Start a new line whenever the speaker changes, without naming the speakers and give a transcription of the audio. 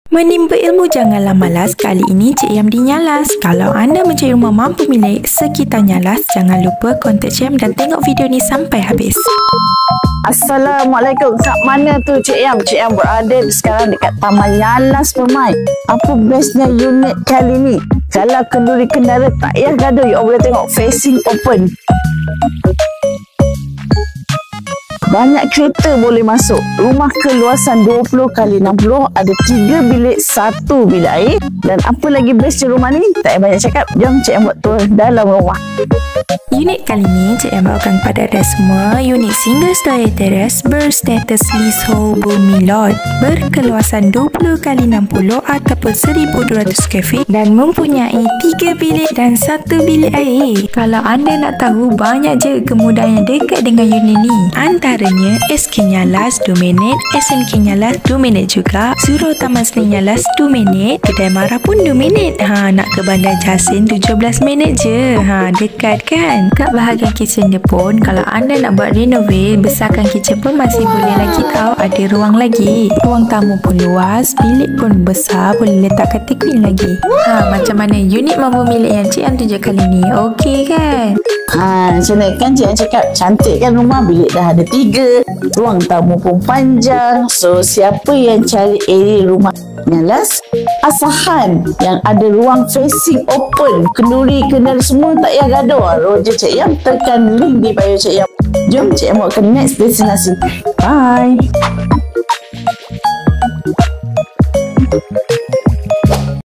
Menimba ilmu janganlah malas. Kali ini Cik Yam di Nyalas. Kalau anda mencari rumah mampu milik sekitar Nyalas, jangan lupa kontak Cik Yam dan tengok video ni sampai habis.
Assalamualaikum. Kat mana tu Cik Yam? Cik Yam berada sekarang dekat Taman Nyalas Permai. Apa bestnya unit kali ni? Kalau kenduri kendara tak payah gaduh, you boleh tengok facing open. Banyak kereta boleh masuk. Rumah keluasan 20 x 60, ada 3 bilik, 1 bilik air. Dan apa lagi best di rumah ni? Tak payah banyak cakap. Jom Cik Yam buat tour dalam rumah.
Unit kali ni Cik Yam bawakan kepada anda semua unit single story terrace berstatus leasehold bumi lot, berkeluasan 20 x 60 ataupun 1200 square feet dan mempunyai 3 bilik dan 1 bilik air. Kalau anda nak tahu banyak je kemudahan yang dekat dengan unit ni, antaranya SK Nyalas 2 minit, SMK Nyalas 2 minit juga, Surau Taman Seni Nyalas 2 minit, Kedai Marah pun 2 minit. Nak ke Bandar Jasin 17 minit je. Dekat kan? Kat bahagian kitchen dia pun, kalau anda nak buat renovate, besarkan kitchen pun masih boleh lagi tau. Ada ruang lagi. Ruang tamu pun luas, bilik pun besar, boleh letakkan TV lagi. Macam mana unit mampu milik yang Cik Yam tunjuk kali ni? Okey kan?
Macam mana kan Cik Yam cakap, cantik kan rumah, bilik dah ada 3, ruang tamu pun panjang. So siapa yang cari area rumah Nyalas Asahan yang ada ruang facing open, kenduri kendara semua tak payah gaduh, roja Cik Yam, tekan link di bio Cik Yam. Jom Cik Yam bawa ke next destinasi. Bye.